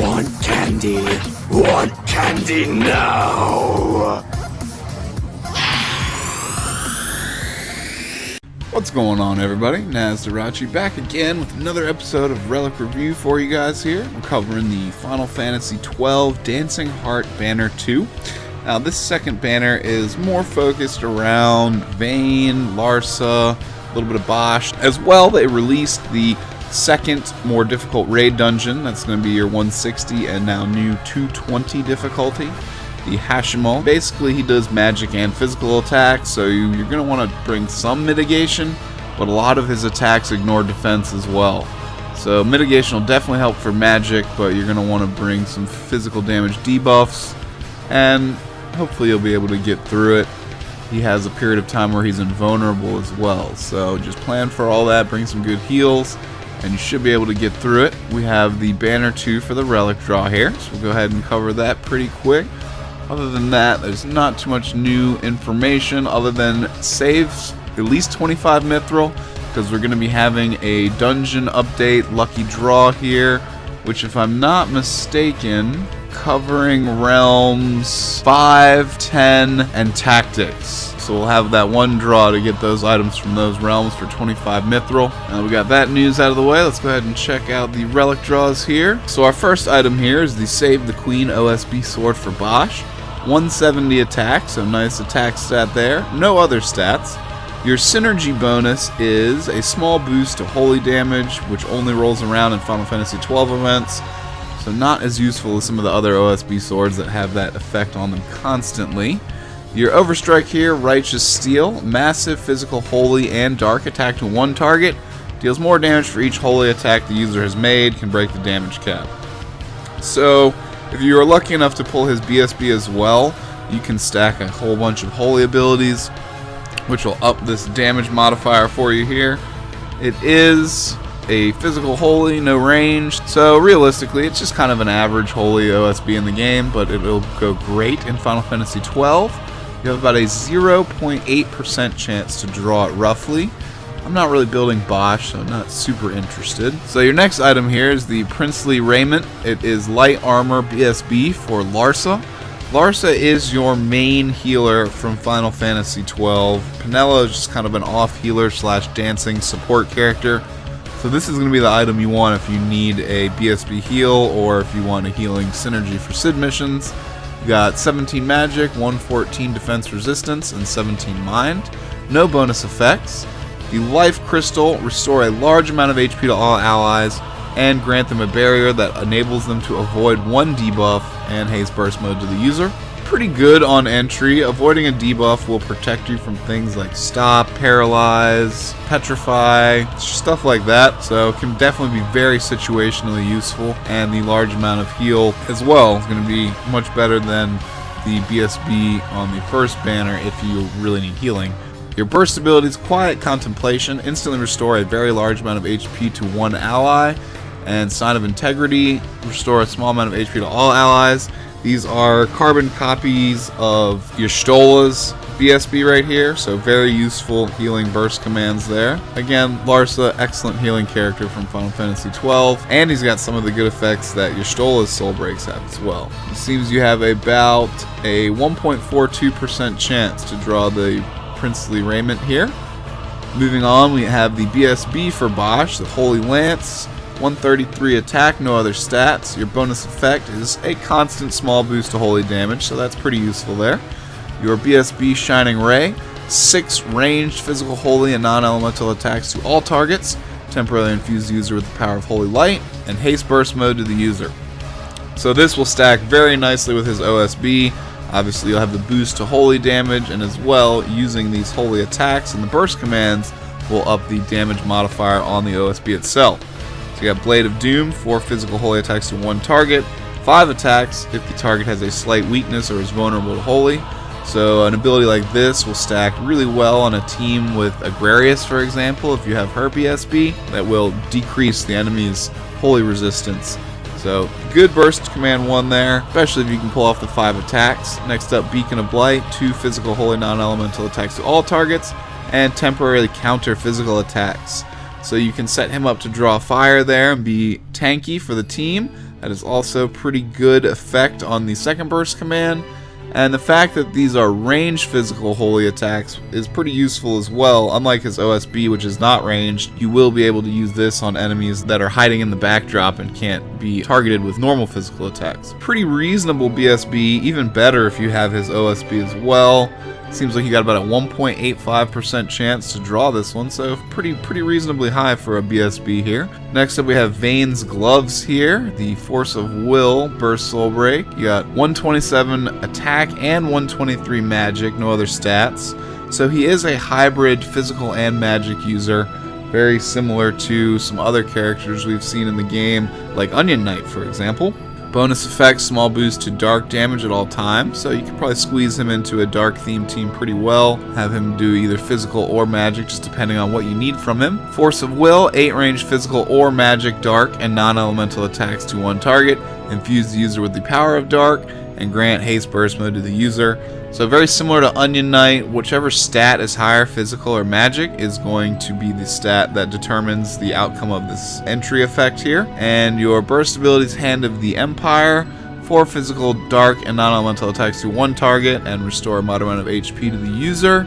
Want candy? Want candy now? What's going on, everybody? Nazdarachi back again with another episode of Relic Review for you guys here. We're covering the Final Fantasy XII Dancing Heart Banner 2. Now, this second banner is more focused around Vayne, Larsa, a little bit of Bosch. As well, they released the second, more difficult raid dungeon. That's going to be your 160 and now new 220 difficulty. The Hashimo. Basically, he does magic and physical attacks, so you're going to want to bring some mitigation, but a lot of his attacks ignore defense as well. So mitigation will definitely help for magic, but you're going to want to bring some physical damage debuffs, and hopefully you'll be able to get through it. He has a period of time where he's invulnerable as well, so just plan for all that, bring some good heals, and you should be able to get through it. We have the Banner 2 for the Relic draw here, so we'll go ahead and cover that pretty quick. Other than that, there's not too much new information other than saves at least 25 mithril, because we're going to be having a dungeon update lucky draw here, which, if I'm not mistaken, covering realms 5, 10, and tactics. So we'll have that one draw to get those items from those realms for 25 mithril. Now we got that news out of the way. Let's go ahead and check out the relic draws here. So our first item here is the Save the Queen OSB sword for Bosch. 170 attack, so nice attack stat there. No other stats. Your synergy bonus is a small boost to holy damage, which only rolls around in Final Fantasy XII events. So not as useful as some of the other OSB swords that have that effect on them constantly. Your overstrike here, Righteous Steel, massive physical holy and dark attack to one target, deals more damage for each holy attack the user has made, can break the damage cap. So if you are lucky enough to pull his BSB as well, you can stack a whole bunch of holy abilities, which will up this damage modifier for you here. It is a physical holy, no range, so realistically it's just kind of an average holy OSB in the game, but it'll go great in Final Fantasy XII. You have about a 0.8% chance to draw it roughly. I'm not really building Bosch, so I'm not super interested. So your next item here is the Princely Raiment. It is light armor BSB for Larsa. Larsa is your main healer from Final Fantasy XII. Penelo is just kind of an off healer slash dancing support character. So this is going to be the item you want if you need a BSB heal or if you want a healing synergy for Sid missions. You got 17 magic, 114 defense resistance, and 17 mind. No bonus effects. The Life Crystal, restore a large amount of HP to all allies and grant them a barrier that enables them to avoid one debuff and haste burst mode to the user. Pretty good on entry. Avoiding a debuff will protect you from things like stop, paralyze, petrify, stuff like that. So it can definitely be very situationally useful, and the large amount of heal as well is going to be much better than the BSB on the first banner if you really need healing. Your burst abilities, Quiet Contemplation, instantly restore a very large amount of HP to one ally, and Sign of Integrity, restore a small amount of HP to all allies. These are carbon copies of Y'shtola's BSB right here, so very useful healing burst commands there. Again, Larsa, excellent healing character from Final Fantasy XII, and he's got some of the good effects that Y'shtola's Soul Breaks have as well. It seems you have about a 1.42% chance to draw the Princely Raiment here. Moving on, we have the BSB for Bosch, the Holy Lance. 133 attack, no other stats. Your bonus effect is a constant small boost to holy damage, so that's pretty useful there. Your BSB Shining Ray, 6 ranged physical holy and non-elemental attacks to all targets, temporarily infuse the user with the power of Holy Light, and haste burst mode to the user. So this will stack very nicely with his OSB. Obviously you'll have the boost to holy damage, and as well, using these holy attacks and the burst commands will up the damage modifier on the OSB itself. So you got Blade of Doom, 4 physical holy attacks to one target, 5 attacks if the target has a slight weakness or is vulnerable to holy. So an ability like this will stack really well on a team with Agrarius, for example, if you have her BSB, that will decrease the enemy's holy resistance. So good burst command 1 there, especially if you can pull off the 5 attacks. Next up, Beacon of Blight, 2 physical holy non-elemental attacks to all targets, and temporarily counter physical attacks. So you can set him up to draw fire there and be tanky for the team, That is also pretty good effect on the second burst command. And the fact that these are ranged physical holy attacks is pretty useful as well. Unlike his OSB, which is not ranged, you will be able to use this on enemies that are hiding in the backdrop and can't be targeted with normal physical attacks. Pretty reasonable BSB, even better if you have his OSB as well. Seems like you got about a 1.85% chance to draw this one, so pretty reasonably high for a BSB here. Next up we have Vane's Gloves here, the Force of Will Burst Soul Break. You got 127 attack and 123 magic, no other stats. So he is a hybrid physical and magic user, very similar to some other characters we've seen in the game, like Onion Knight for example. Bonus effect, small boost to dark damage at all times, so you can probably squeeze him into a dark themed team pretty well. Have him do either physical or magic, just depending on what you need from him. Force of Will, 8 range physical or magic, dark, and non-elemental attacks to one target. Infuse the user with the power of dark, and grant haste burst mode to the user. So very similar to Onion Knight, whichever stat is higher, physical or magic, is going to be the stat that determines the outcome of this entry effect here. And your burst abilities, Hand of the Empire, 4 physical, dark, and non-elemental attacks to one target, and restore a moderate amount of HP to the user.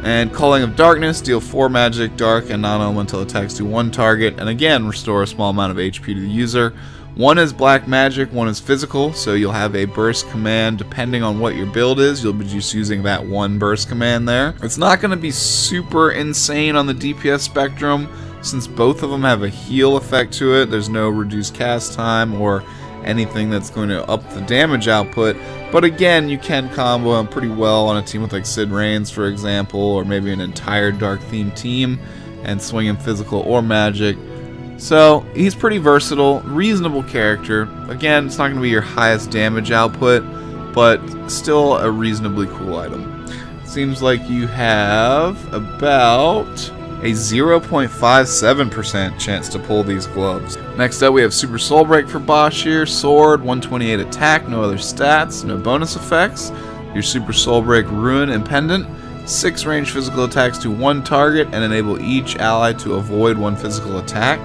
And Calling of Darkness, deal 4 magic, dark, and non-elemental attacks to one target, and again restore a small amount of HP to the user. One is black magic, one is physical, so you'll have a burst command depending on what your build is. You'll be just using that one burst command there. It's not going to be super insane on the DPS spectrum, since both of them have a heal effect to it. There's no reduced cast time or anything that's going to up the damage output. But again, you can combo him pretty well on a team with like Sid Reigns, for example, or maybe an entire dark themed team, and swing him physical or magic. So he's pretty versatile, reasonable character. Again, it's not going to be your highest damage output, but still a reasonably cool item. Seems like you have about a 0.57% chance to pull these gloves. Next up we have Super Soul Break for Bosch here. Sword, 128 attack, no other stats, no bonus effects. Your Super Soul Break Ruin and Pendant, 6 range physical attacks to one target, and enable each ally to avoid one physical attack.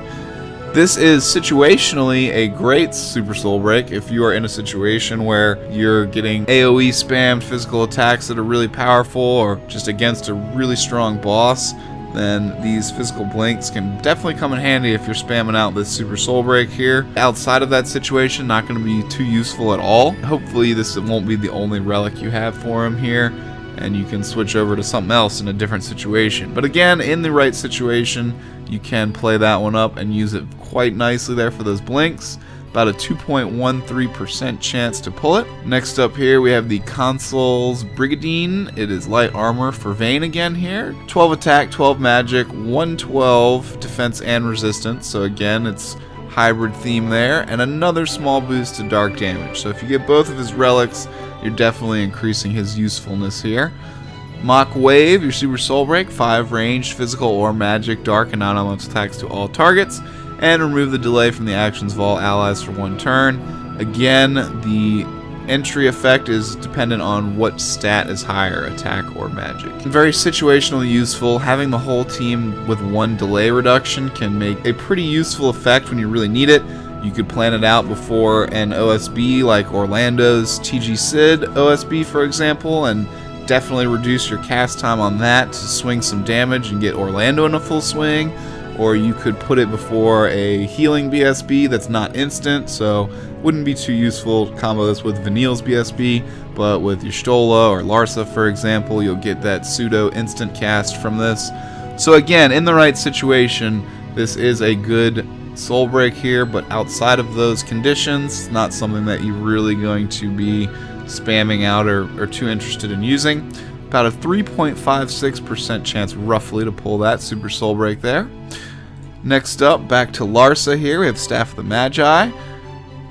This is situationally a great Super Soul Break if you are in a situation where you're getting AoE spammed physical attacks that are really powerful, or just against a really strong boss. Then these physical blinks can definitely come in handy if you're spamming out this Super Soul Break here. Outside of that situation, not going to be too useful at all. Hopefully this won't be the only relic you have for him here, and you can switch over to something else in a different situation. But again, in the right situation, you can play that one up and use it quite nicely there for those blinks. About a 2.13% chance to pull it. Next up here we have the Consul's Brigadine. It is light armor for Vane again here. 12 attack, 12 magic, 112 defense and resistance. So again, it's hybrid theme there, and another small boost to dark damage. So if you get both of his relics, you're definitely increasing his usefulness here. Mach Wave, your Super Soul Break, 5 ranged physical or magic, dark, and non-elemental attacks to all targets, and remove the delay from the actions of all allies for one turn. Again, the entry effect is dependent on what stat is higher, attack or magic. Very situationally useful. Having the whole team with one delay reduction can make a pretty useful effect when you really need it. You could plan it out before an OSB like Orlando's TG Sid OSB, for example, and definitely reduce your cast time on that to swing some damage and get Orlando in a full swing. Or you could put it before a healing BSB that's not instant, so wouldn't be too useful to combo this with Vanille's BSB, but with your Stola or Larsa, for example, you'll get that pseudo instant cast from this. So again, in the right situation, this is a good Soul Break here, but outside of those conditions, not something that you're really going to be spamming out or too interested in using. About a 3.56% chance roughly to pull that Super Soul Break there. Next up, back to Larsa here. We have Staff of the Magi.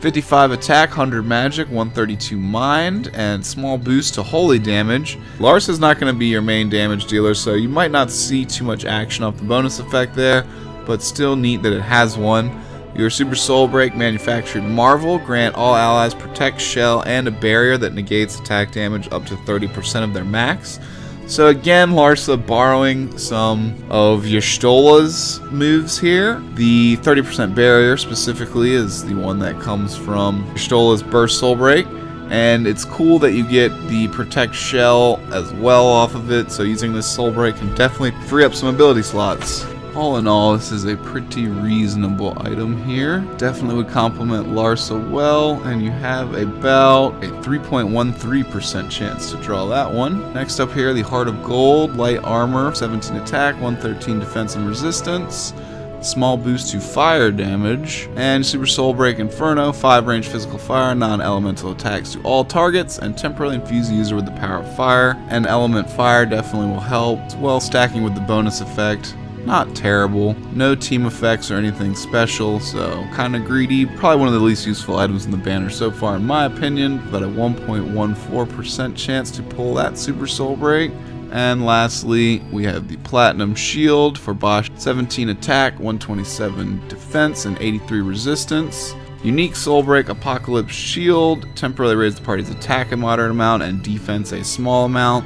55 attack, 100 magic, 132 mind, and small boost to holy damage. Larsa's not going to be your main damage dealer, so you might not see too much action off the bonus effect there, but still neat that it has one. Your Super Soul Break, Manufactured Marvel, grant all allies Protect, Shell, and a barrier that negates attack damage up to 30% of their max. So again, Larsa borrowing some of Y'shtola's moves here. The 30% barrier specifically is the one that comes from Y'shtola's Burst Soul Break. And it's cool that you get the Protect Shell as well off of it, so using this Soul Break can definitely free up some ability slots. All in all, this is a pretty reasonable item here. Definitely would complement Larsa well, and you have about a 3.13% chance to draw that one. Next up here, the Heart of Gold, light armor, 17 attack, 113 defense and resistance. Small boost to fire damage, and Super Soul Break Inferno, 5 range physical fire, non-elemental attacks to all targets, and temporarily infuse the user with the power of fire. And element fire definitely will help, as well stacking with the bonus effect. Not terrible. No team effects or anything special, so kind of greedy. Probably one of the least useful items in the banner so far in my opinion, but a 1.14% chance to pull that Super Soul Break. And lastly, we have the Platinum Shield for Bosch, 17 attack, 127 defense, and 83 resistance. Unique Soul Break Apocalypse Shield, temporarily raise the party's attack a moderate amount and defense a small amount.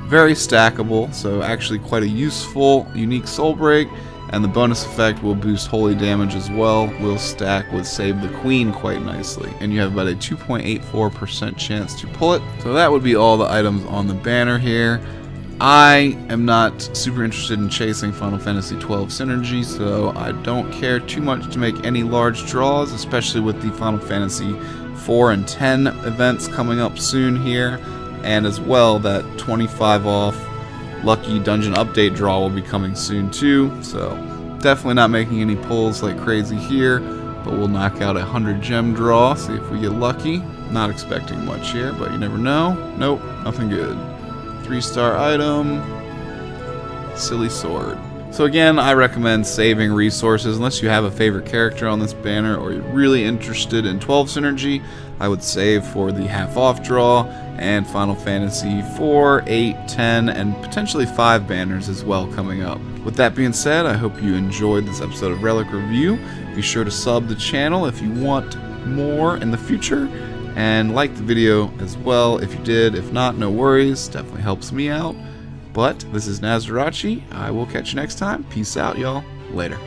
Very stackable, so actually quite a useful unique Soul Break, and the bonus effect will boost holy damage as well. Will stack with Save the Queen quite nicely, and you have about a 2.84% chance to pull it. So that would be all the items on the banner here. I am not super interested in chasing Final Fantasy XII Synergy, so I don't care too much to make any large draws, especially with the Final Fantasy 4 and 10 events coming up soon here. And as well, that 25 off Lucky Dungeon Update draw will be coming soon too. So definitely not making any pulls like crazy here, but we'll knock out a 100 gem draw, see if we get lucky. Not expecting much here, but you never know. Nope, nothing good. 3-star item, Silly Sword. So again, I recommend saving resources unless you have a favorite character on this banner or you're really interested in 12 Synergy. I would save for the half-off draw and Final Fantasy 4, 8, 10, and potentially 5 banners as well coming up. With that being said, I hope you enjoyed this episode of Relic Review. Be sure to sub the channel if you want more in the future, and like the video as well if you did. If not, no worries, definitely helps me out. But this is Nazarachi. I will catch you next time. Peace out, y'all. Later.